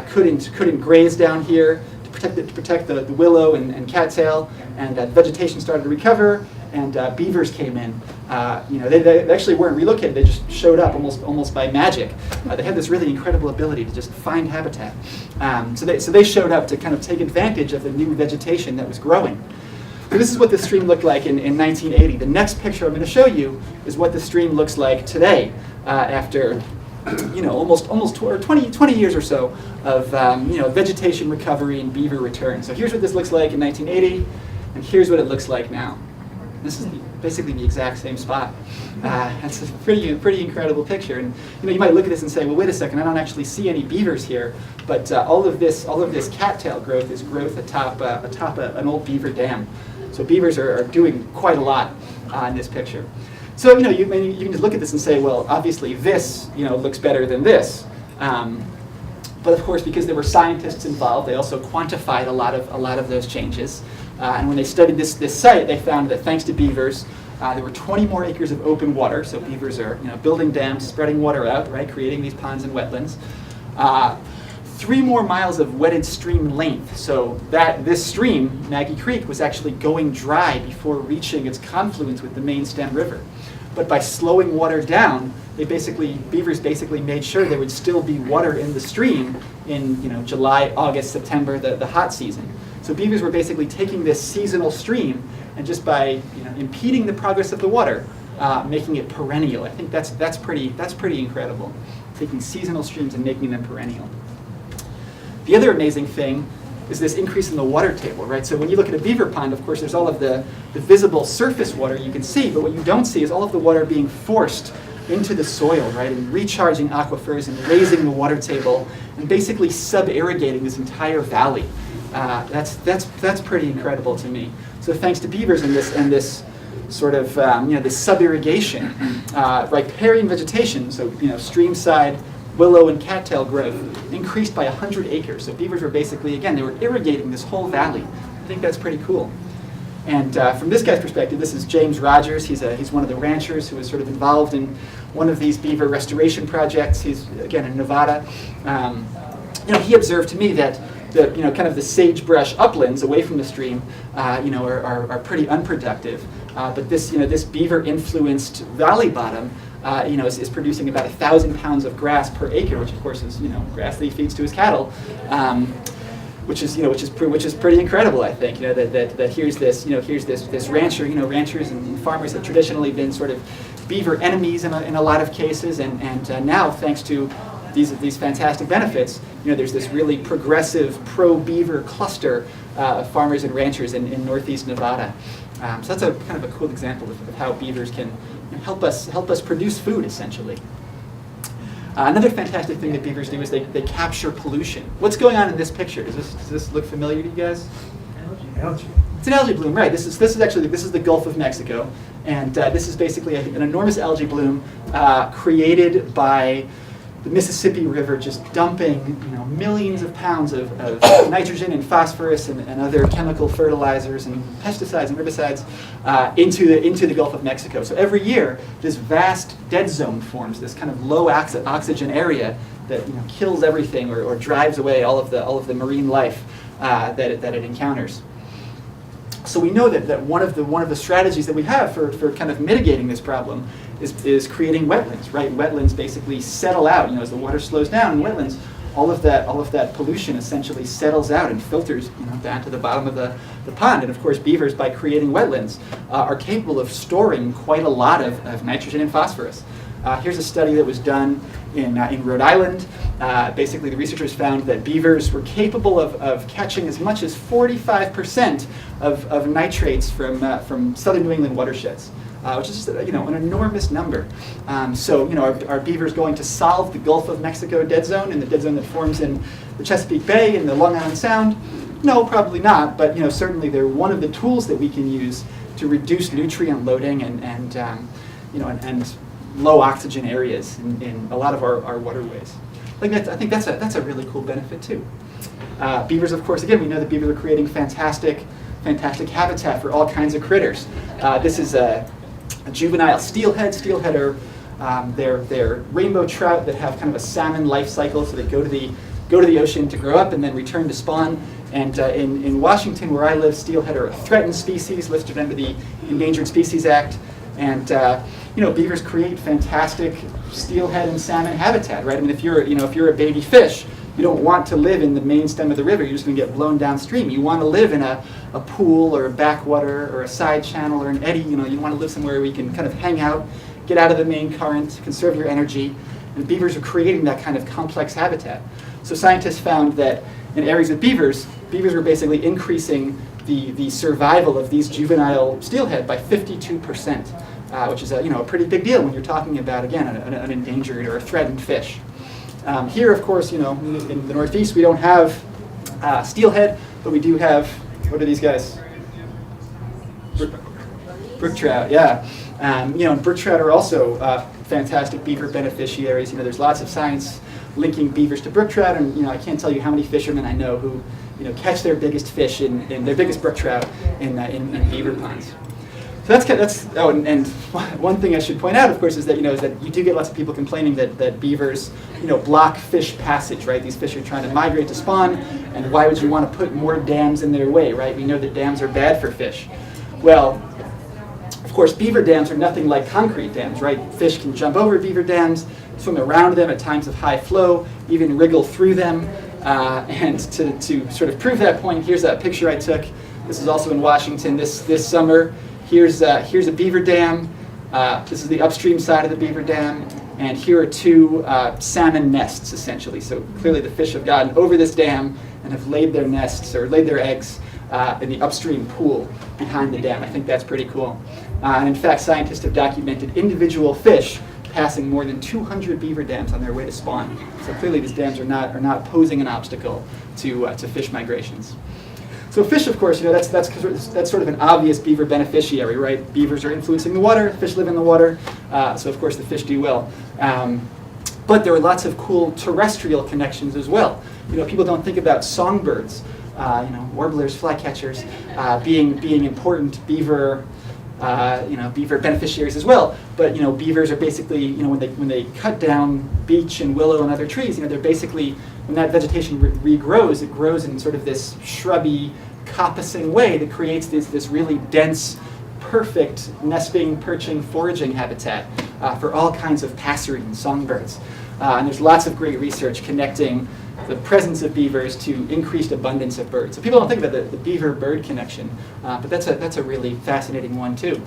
couldn't graze down here to protect the willow and cattail, and vegetation started to recover. And beavers came in. They actually weren't relocated. They just showed up almost by magic. They had this really incredible ability to just find habitat. So they showed up to kind of take advantage of the new vegetation that was growing. So this is what the stream looked like in 1980. The next picture I'm going to show you is what the stream looks like today, after almost 20 years or so of vegetation recovery and beaver return. So here's what this looks like in 1980, and here's what it looks like now. This is basically the exact same spot. That's a pretty incredible picture. And you might look at this and say, well, wait a second, I don't actually see any beavers here. But all of this cattail growth is growth atop an old beaver dam. So beavers are doing quite a lot in this picture. So you can just look at this and say, well, obviously this looks better than this. But of course, because there were scientists involved, they also quantified a lot of those changes. And when they studied this site, they found that thanks to beavers, There were 20 more acres of open water, so beavers are building dams, spreading water out, right, creating these ponds and wetlands. 3 more miles of wetted stream length, so that this stream, Maggie Creek, was actually going dry before reaching its confluence with the main stem river. But by slowing water down, beavers basically made sure there would still be water in the stream in July, August, September, the hot season. So beavers were basically taking this seasonal stream and just by impeding the progress of the water, making it perennial. I think that's pretty incredible. Taking seasonal streams and making them perennial. The other amazing thing is this increase in the water table, right? So when you look at a beaver pond, of course, there's all of the visible surface water you can see, but what you don't see is all of the water being forced into the soil, right, and recharging aquifers and raising the water table and basically sub-irrigating this entire valley. That's pretty incredible to me. So thanks to beavers and this sort of this sub-irrigation, riparian vegetation, so stream-side willow and cattail growth increased by 100 acres. So beavers were basically, again, they were irrigating this whole valley. I think that's pretty cool. And from this guy's perspective, this is James Rogers. He's one of the ranchers who was sort of involved in one of these beaver restoration projects. He's, again, in Nevada. He observed to me that kind of the sagebrush uplands away from the stream, are pretty unproductive. But this beaver-influenced valley bottom, is producing about 1,000 pounds of grass per acre, which of course is grass that he feeds to his cattle, which is pretty incredible. I think that here's this rancher. Ranchers and farmers have traditionally been sort of beaver enemies in a lot of cases, and now thanks to these fantastic benefits, there's this really progressive pro-beaver cluster of farmers and ranchers in northeast Nevada. So that's a kind of a cool example of how beavers can help us produce food, essentially. Another fantastic thing that beavers do is they capture pollution. What's going on in this picture? Does this look familiar to you guys? Algae. It's an algae bloom, right? This is the Gulf of Mexico, and this is basically an enormous algae bloom created by the Mississippi River just dumping millions of pounds of nitrogen and phosphorus and other chemical fertilizers and pesticides and herbicides into the Gulf of Mexico. So every year, this vast dead zone forms, this kind of low oxygen area that kills everything or drives away all of the marine life that it encounters. So we know that one of the strategies that we have for kind of mitigating this problem is creating wetlands, right? Wetlands basically settle out, as the water slows down in wetlands, all of that pollution essentially settles out and filters down to the bottom of the pond. And of course, beavers, by creating wetlands, are capable of storing quite a lot of nitrogen and phosphorus. Here's a study that was done in Rhode Island. Basically, the researchers found that beavers were capable of catching as much as 45% of nitrates from southern New England watersheds, which is just an enormous number. Are beavers going to solve the Gulf of Mexico dead zone and the dead zone that forms in the Chesapeake Bay and the Long Island Sound? No, probably not. But certainly they're one of the tools that we can use to reduce nutrient loading and low oxygen areas in a lot of our waterways. I think that's a really cool benefit too. Beavers, of course, again, we know that beavers are creating fantastic habitat for all kinds of critters. This is a juvenile steelhead. Steelhead are they're rainbow trout that have kind of a salmon life cycle, so they go to the ocean to grow up and then return to spawn. And in Washington, where I live, steelhead are a threatened species listed under the Endangered Species Act. And beavers create fantastic steelhead and salmon habitat, right? I mean, if you're a baby fish, you don't want to live in the main stem of the river. You're just going to get blown downstream. You want to live in a pool or a backwater or a side channel or an eddy. You want to live somewhere where you can kind of hang out, get out of the main current, conserve your energy. And beavers are creating that kind of complex habitat. So scientists found that in areas with beavers were basically increasing the survival of these juvenile steelhead by 52%, which is a pretty big deal when you're talking about, again, an endangered or a threatened fish. Here, of course, in the Northeast, we don't have steelhead, but we do have, what are these guys? Brook trout, yeah. And brook trout are also fantastic beaver beneficiaries. There's lots of science linking beavers to brook trout, and I can't tell you how many fishermen I know who catch their biggest fish in their biggest brook trout in beaver ponds. So that's oh, and one thing I should point out, of course, is that is that you do get lots of people complaining that beavers block fish passage, right? These fish are trying to migrate to spawn, and why would you want to put more dams in their way, right? We know that dams are bad for fish. Well, of course, beaver dams are nothing like concrete dams, right? Fish can jump over beaver dams, swim around them at times of high flow, even wriggle through them. And to sort of prove that point, here's a picture I took. This is also in Washington this summer. Here's a beaver dam. This is the upstream side of the beaver dam. And here are two salmon nests, essentially. So clearly the fish have gotten over this dam and have laid their nests, or laid their eggs, in the upstream pool behind the dam. I think that's pretty cool. And in fact, scientists have documented individual fish passing more than 200 beaver dams on their way to spawn. So clearly these dams are not posing an obstacle to fish migrations. So fish, of course, that's sort of an obvious beaver beneficiary, right? Beavers are influencing the water, fish live in the water, so of course the fish do well. But there are lots of cool terrestrial connections as well. People don't think about songbirds, warblers, flycatchers, being important beaver beaver beneficiaries as well. But beavers are basically, when they cut down beech and willow and other trees, they're basically, when that vegetation regrows, it grows in sort of this shrubby, coppicing way that creates this really dense, perfect nesting, perching, foraging habitat for all kinds of passerine songbirds. And there's lots of great research connecting the presence of beavers to increased abundance of birds. So people don't think about the beaver-bird connection, but that's a really fascinating one too.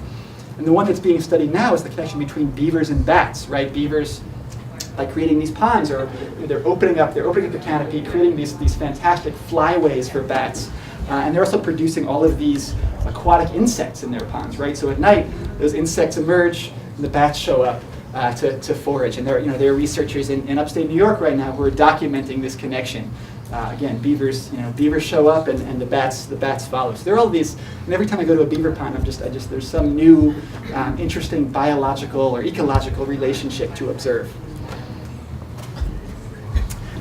And the one that's being studied now is the connection between beavers and bats, right? Beavers, by creating these ponds, or they're opening up the canopy, creating these fantastic flyways for bats, and they're also producing all of these aquatic insects in their ponds, right? So at night, those insects emerge, and the bats show up to forage. And there are researchers in upstate New York right now who are documenting this connection. Again, beavers show up, and the bats follow. So there are all these, and every time I go to a beaver pond, there's some new, interesting biological or ecological relationship to observe.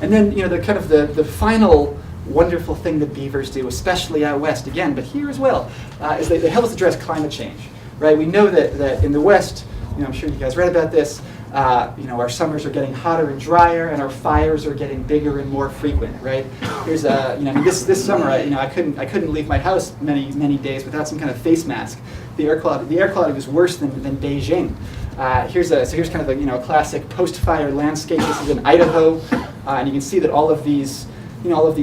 And then, the final wonderful thing that beavers do, especially out west, again, but here as well, is they help us address climate change, right? We know that in the West, I'm sure you guys read about this, our summers are getting hotter and drier, and our fires are getting bigger and more frequent, right? Here's this summer, I couldn't leave my house many days without some kind of face mask. The air quality was worse than Beijing. Here's kind of a classic post-fire landscape. This is in Idaho, and you can see that all of these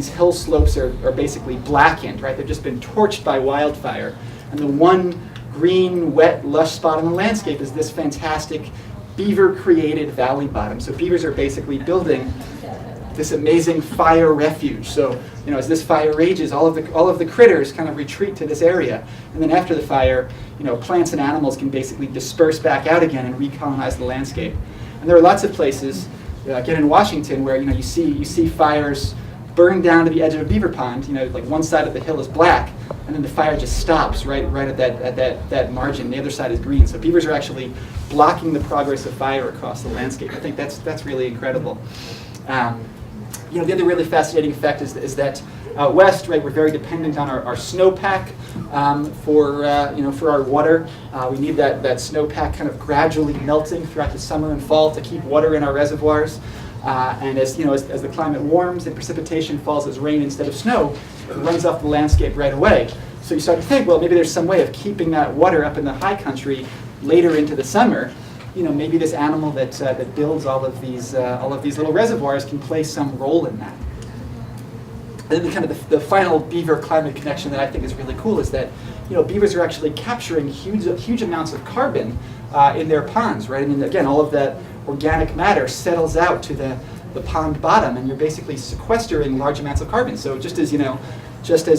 hill slopes are basically blackened, right? They've just been torched by wildfire, and the one green, wet, lush spot on the landscape is this fantastic beaver-created valley bottom. So beavers are basically building this amazing fire refuge. So as this fire rages, all of the critters kind of retreat to this area, and then after the fire, plants and animals can basically disperse back out again and recolonize the landscape. And there are lots of places, again in Washington, where you see fires burn down to the edge of a beaver pond. Like one side of the hill is black, and then the fire just stops right at that margin. The other side is green. So beavers are actually blocking the progress of fire across the landscape. I think that's really incredible. The other really fascinating effect is that out west, right, we're very dependent on our snowpack for our water. We need that snowpack kind of gradually melting throughout the summer and fall to keep water in our reservoirs. And as the climate warms and precipitation falls as rain instead of snow, it runs off the landscape right away. So you start to think, well, maybe there's some way of keeping that water up in the high country later into the summer. Maybe this animal that builds all of these little reservoirs can play some role in that. And then the final beaver climate connection that I think is really cool is that beavers are actually capturing huge amounts of carbon in their ponds, right? I mean, again, all of that organic matter settles out to the pond bottom, and you're basically sequestering large amounts of carbon. So just as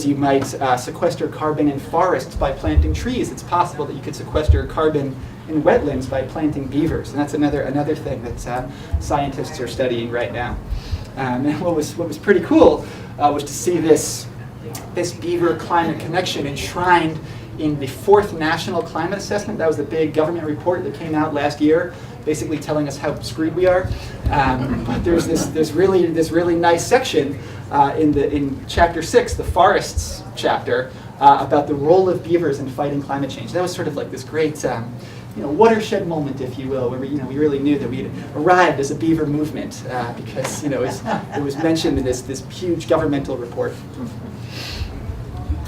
you might sequester carbon in forests by planting trees, it's possible that you could sequester carbon in wetlands by planting beavers, and that's another thing that scientists are studying right now. And what was pretty cool was to see this beaver climate connection enshrined in the 4th National Climate Assessment. That was the big government report that came out last year, basically telling us how screwed we are. But there's this really nice section in Chapter 6, the forests chapter, about the role of beavers in fighting climate change. That was sort of like this great watershed moment, if you will, where we really knew that we had arrived as a beaver movement because it was mentioned in this huge governmental report.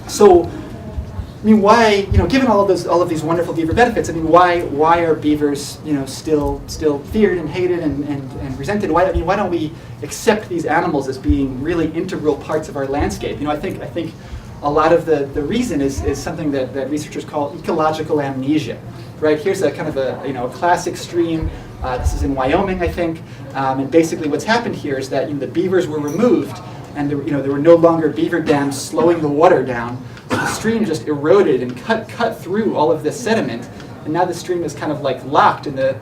So, I mean, why, given all of these wonderful beaver benefits, I mean, why are beavers, still feared and hated and resented? Why don't we accept these animals as being really integral parts of our landscape? I think a lot of the reason is something that researchers call ecological amnesia. Right, here's a kind of a classic stream. This is in Wyoming, I think, and basically what's happened here is that the beavers were removed, and there were no longer beaver dams slowing the water down. So the stream just eroded and cut through all of this sediment, and now the stream is kind of like locked in the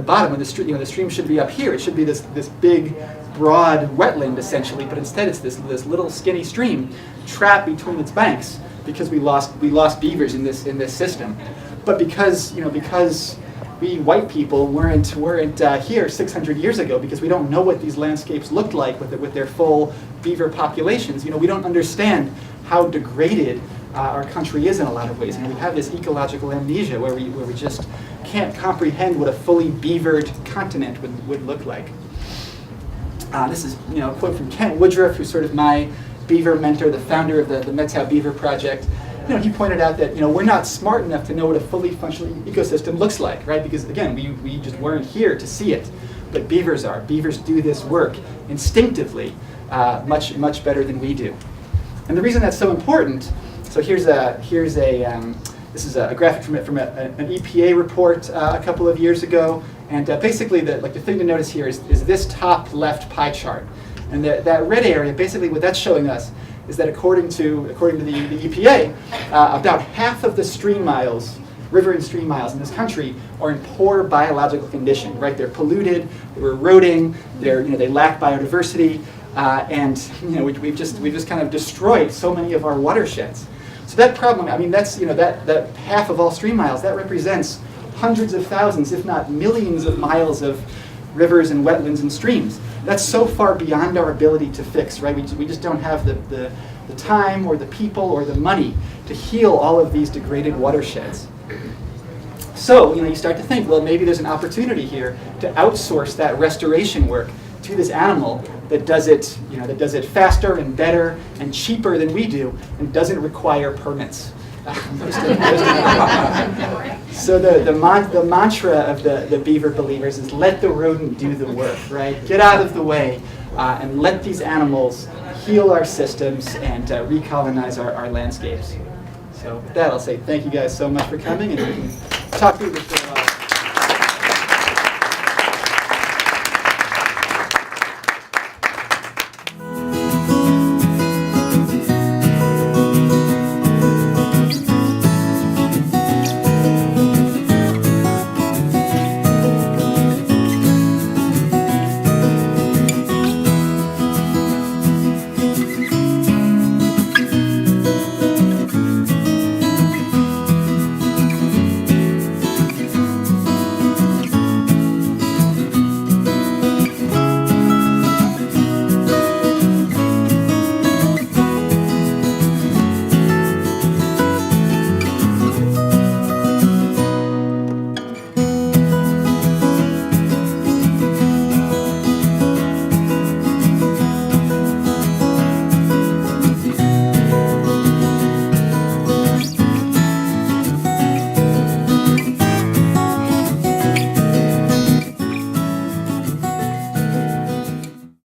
bottom. And the stream should be up here. It should be this big, broad wetland essentially, but instead it's this little skinny stream trapped between its banks because we lost beavers in this system. But because we white people weren't here 600 years ago, because we don't know what these landscapes looked like with their full beaver populations, we don't understand how degraded our country is in a lot of ways. We have this ecological amnesia where we just can't comprehend what a fully beavered continent would look like. This is a quote from Kent Woodruff, who's sort of my beaver mentor, the founder of the Methow Beaver Project. He pointed out that we're not smart enough to know what a fully functional ecosystem looks like, right? Because again, we just weren't here to see it, but beavers are. Beavers do this work instinctively, much better than we do. And the reason that's so important. So this is a graphic from an EPA report a couple of years ago, and basically the thing to notice here is this top left pie chart, and that red area, basically what that's showing us is that according to the EPA, about half of the stream miles, river and stream miles in this country are in poor biological condition. Right, they're polluted, they're eroding, they lack biodiversity, and we've just kind of destroyed so many of our watersheds. So that problem, I mean, that's that half of all stream miles, that represents hundreds of thousands, if not millions of miles of rivers and wetlands and streams. That's so far beyond our ability to fix, right? We just don't have the time or the people or the money to heal all of these degraded watersheds. So, you start to think, well, maybe there's an opportunity here to outsource that restoration work to this animal that does it faster and better and cheaper than we do and doesn't require permits. So the mantra of the beaver believers is let the rodent do the work, right? Get out of the way and let these animals heal our systems and recolonize our landscapes. So with that, I'll say thank you guys so much for coming, and we can talk through this.